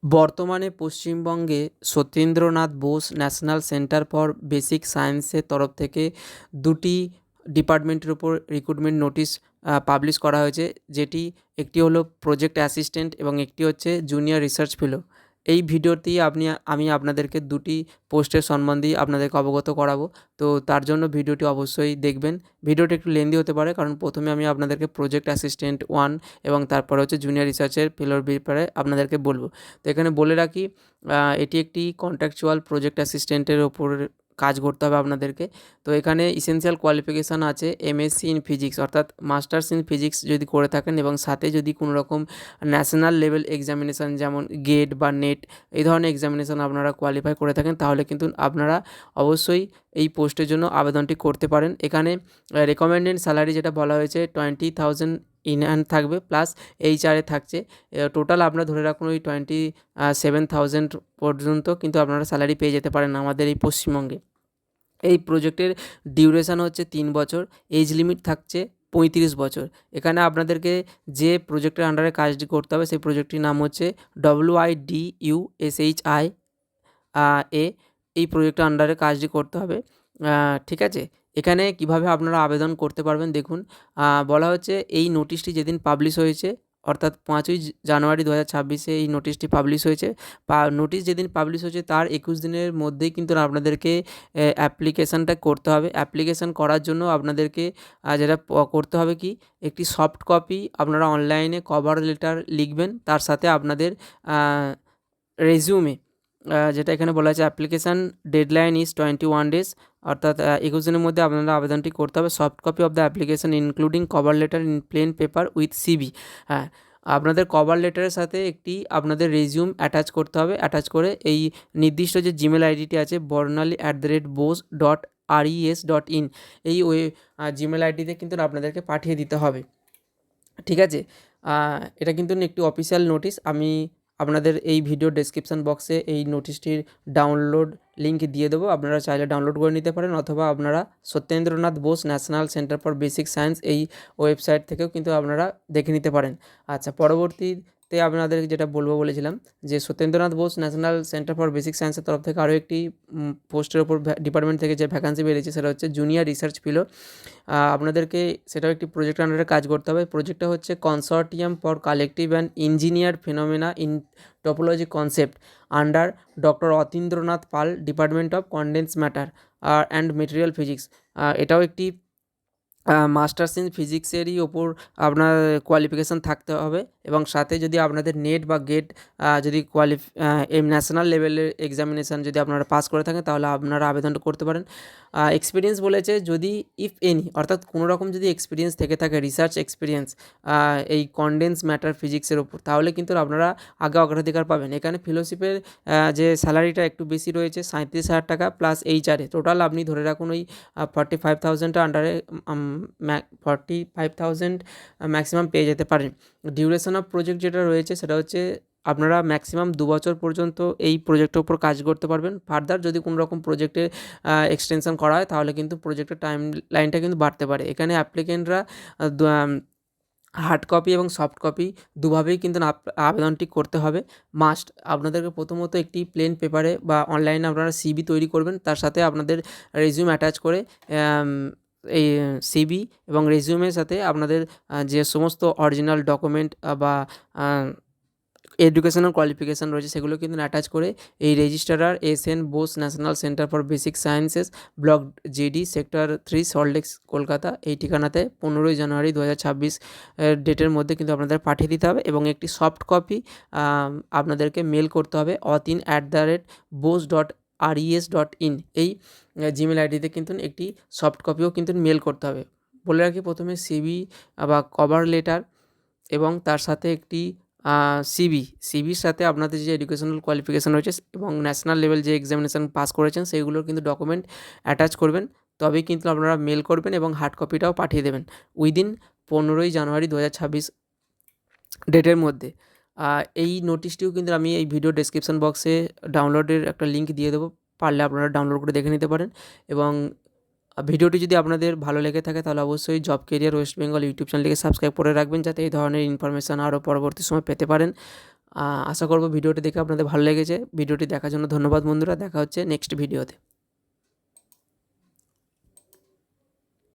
বর্তমানে পশ্চিমবঙ্গে Satyendranath Bose national centre for basic সায়েন্সের তরফ থেকে দুটি ডিপার্টমেন্টের উপর রিক্রুটমেন্ট নোটিশ পাবলিশ করা হয়েছে, যেটি একটি হলো প্রজেক্ট অ্যাসিস্ট্যান্ট এবং একটি হচ্ছে জুনিয়র রিসার্চ ফেলো। এই ভিডিওতেই আমি আপনাদেরকে দুটি পোস্টের সম্বন্ধে আপনাদেরকে অবগত করাবো। তো তার জন্য ভিডিওটি অবশ্যই দেখবেন। ভিডিওটি একটু লেন্দি হতে পারে, কারণ প্রথমে আমি আপনাদেরকে প্রজেক্ট অ্যাসিস্ট্যান্ট 1 এবং তারপরে হচ্ছে জুনিয়র রিসার্চের ফেলোর ব্যাপারে আপনাদেরকে বলবো। তো এখানে বলে রাখি, এটি একটি কন্ট্রাকচুয়াল প্রজেক্ট অ্যাসিস্ট্যান্টের ওপর কাজ করতে হবে আপনাদেরকে। তো এখানে ইসেনশিয়াল কোয়ালিফিকেশান আছে এমএসসি ইন ফিজিক্স, অর্থাৎ মাস্টার্স ইন ফিজিক্স যদি করে থাকেন এবং সাথে যদি কোনো রকম ন্যাশনাল লেভেল এক্সামিনেশান যেমন গেট বা নেট এই ধরনের এক্সামিনেশান আপনারা কোয়ালিফাই করে থাকেন, তাহলে কিন্তু আপনারা অবশ্যই এই পোস্টের জন্য আবেদনটি করতে পারেন। এখানে রেকমেন্ডেড স্যালারি যেটা বলা হয়েছে 20,000 ইন হ্যান্ড থাকবে, প্লাস এইচআরে থাকছে। টোটাল আপনারা ধরে রাখুন ওই 27,000 পর্যন্ত কিন্তু আপনারা স্যালারি পেয়ে যেতে পারেন আমাদের এই পশ্চিমবঙ্গে। এই প্রজেক্টের ডিউরেশান হচ্ছে 3 বছর, এজ লিমিট থাকছে 35 বছর। এখানে আপনাদেরকে যে প্রজেক্টের আন্ডারে কাজটি করতে হবে সেই প্রজেক্টটির নাম হচ্ছে WIDUSHI এ। এই প্রজেক্টের আন্ডারে কাজটি করতে হবে, ঠিক আছে। এখানে কিভাবে আপনারা আবেদন করতে পারবেন দেখুন, বলা হচ্ছে এই নোটিশটি যেদিন পাবলিশ হয়েছে অর্থাৎ 5ই জানুয়ারি 2026 এই নোটিশটি পাবলিশ হয়েছে। নোটিশ যেদিন পাবলিশ হয়েছে তার 21 দিনের মধ্যেই কিন্তু আপনাদেরকে অ্যাপ্লিকেশানটা করতে হবে। অ্যাপ্লিকেশান করার জন্য আপনাদেরকে যেটা করতে হবে কি, একটি সফট কপি আপনারা অনলাইনে কভার লেটার লিখবেন, তার সাথে আপনাদের রেজিউমে, যেটা এখানে বলা আছে অ্যাপ্লিকেশান ডেডলাইন ইজ 21 ডেজ, অর্থাৎ 21 দিনের মধ্যে আপনারা আবেদনটি করতে হবে। Soft copy of the application including cover letter in plain paper with CV. হ্যাঁ, আপনাদের কভার লেটারের সাথে একটি আপনাদের রেজিউম অ্যাটাচ করতে হবে। অ্যাটাচ করে এই নির্দিষ্ট যে জিমেল আইডিটি আছে bornali@bose.res.in এই জিমেল আইডিতে কিন্তু আপনাদেরকে পাঠিয়ে দিতে হবে, ঠিক আছে। এটা কিন্তু একটি অফিসিয়াল নোটিশ। আমি আপনাদের এই ভিডিও ডেসক্রিপশান বক্সে এই নোটিশটির ডাউনলোড লিঙ্ক দিয়ে দেবো, আপনারা চাইলে ডাউনলোড করে নিতে পারেন, অথবা আপনারা Satyendranath Bose national centre for basic science এই ওয়েবসাইট থেকেও কিন্তু আপনারা দেখে নিতে পারেন। আচ্ছা, পরবর্তীতে আপনাদেরকে যেটা বলবো বলেছিলাম যে Satyendranath Bose national centre for basic সায়েন্সের তরফ থেকে আরও একটি পোস্টের ওপর ডিপার্টমেন্ট থেকে যে ভ্যাকান্সি বেরিয়েছে সেটা হচ্ছে জুনিয়র রিসার্চ ফেলো। আপনাদেরকে সেটাও একটি প্রজেক্ট আন্ডারে কাজ করতে হবে। প্রজেক্টটা হচ্ছে consortium for collective and engineer phenomena in topology concept under doctor Atindranath Pal, department of condense matter and material physics. এটাও একটি মাস্টার্স ইন ফিজিক্সেরই ওপর আপনার কোয়ালিফিকেশান থাকতে হবে, এবং সাথে যদি আপনাদের নেট বা গেট যদি ন্যাশনাল লেভেলের এক্সামিনেশান যদি আপনারা পাস করে থাকেন তাহলে আপনারা আবেদনটা করতে পারেন। এক্সপিরিয়েন্স বলেছে যদি ইফ এনি, অর্থাৎ কোনো রকম যদি এক্সপিরিয়েন্স থেকে থাকে, রিসার্চ এক্সপিরিয়েন্স এই কনডেন্স ম্যাটার ফিজিক্সের ওপর, তাহলে কিন্তু আপনারা আগে অগ্রাধিকার পাবেন। এখানে ফেলোশিপের যে স্যালারিটা একটু বেশি রয়েছে 37,000 টাকা, প্লাস এইচআরে টোটাল আপনি ধরে রাখুন ওই 45,000 আন্ডারে 45,000 ম্যাক্সিমাম পেয়ে যেতে পারেন। ডিউরেশন অফ প্রজেক্ট যেটা রয়েছে সেটা হচ্ছে আপনারা ম্যাক্সিমাম 2 বছর পর্যন্ত এই প্রজেক্টের উপর কাজ করতে পারবেন। ফার্দার যদি কোনো রকম প্রজেক্টের এক্সটেনশন করা হয় তাহলে কিন্তু প্রজেক্টের টাইম লাইনটা কিন্তু বাড়তে পারে। এখানে অ্যাপ্লিকেন্টরা হার্ড কপি এবং সফট কপি দুভাবেই কিন্তু আবেদনটি করতে হবে। মাস্ট আপনাদেরকে প্রথমত একটি প্লেন পেপারে বা অনলাইনে আপনারা সিভি তৈরি করবেন, তার সাথে আপনাদের রেজিউম অ্যাটাচ করে এই সিভি এবং রেজিউমের সাথে আপনাদের যে সমস্ত অরিজিনাল ডকুমেন্ট বা এডুকেশনাল কোয়ালিফিকেশান রয়েছে সেগুলো কিন্তু অ্যাটাচ করে এই registrar SN Bose national centre for basic sciences, block JD, sector 3, Salt Lake, Kolkata এই ঠিকানাতে 15ই জানুয়ারি 2026 ডেটের মধ্যে কিন্তু আপনাদের পাঠিয়ে দিতে হবে, এবং একটি সফট কপি আপনাদেরকে মেল করতে হবে autin@bose.res.in এই জিমেল আইডিতে কিন্তু একটি সফট কপিও কিন্তু মেল করতে হবে। বলে রাখি, প্রথমে সিভি বা কভার লেটার এবং তার সাথে একটি সিভির সাথে আপনাদের যে এডুকেশনাল কোয়ালিফিকেশান রয়েছে এবং ন্যাশনাল লেভেল যে এক্সামিনেশান পাস করেছেন সেইগুলোর কিন্তু ডকুমেন্ট অ্যাটাচ করবেন, তবেই কিন্তু আপনারা মেল করবেন এবং হার্ড কপিটাও পাঠিয়ে দেবেন উইদিন 15ই জানুয়ারি 2026 ডেটের মধ্যে। এই নোটিশটিও কিন্তু আমি এই ভিডিও ডেসক্রিপশন বক্সে ডাউনলোডের একটা লিঙ্ক দিয়ে দেবো, পারলে আপনারা ডাউনলোড করে দেখে নিতে পারেন। এবং ভিডিওটি যদি আপনাদের ভালো লেগে থাকে তাহলে অবশ্যই job career West Bengal YouTube চ্যানেলটিকে সাবস্ক্রাইব করে রাখবেন, যাতে এই ধরনের ইনফরমেশান আরও পরবর্তী সময় পেতে পারেন। আশা করব ভিডিওটি দেখে আপনাদের ভালো লেগেছে। ভিডিওটি দেখার জন্য ধন্যবাদ বন্ধুরা। দেখা হচ্ছে নেক্সট ভিডিওতে।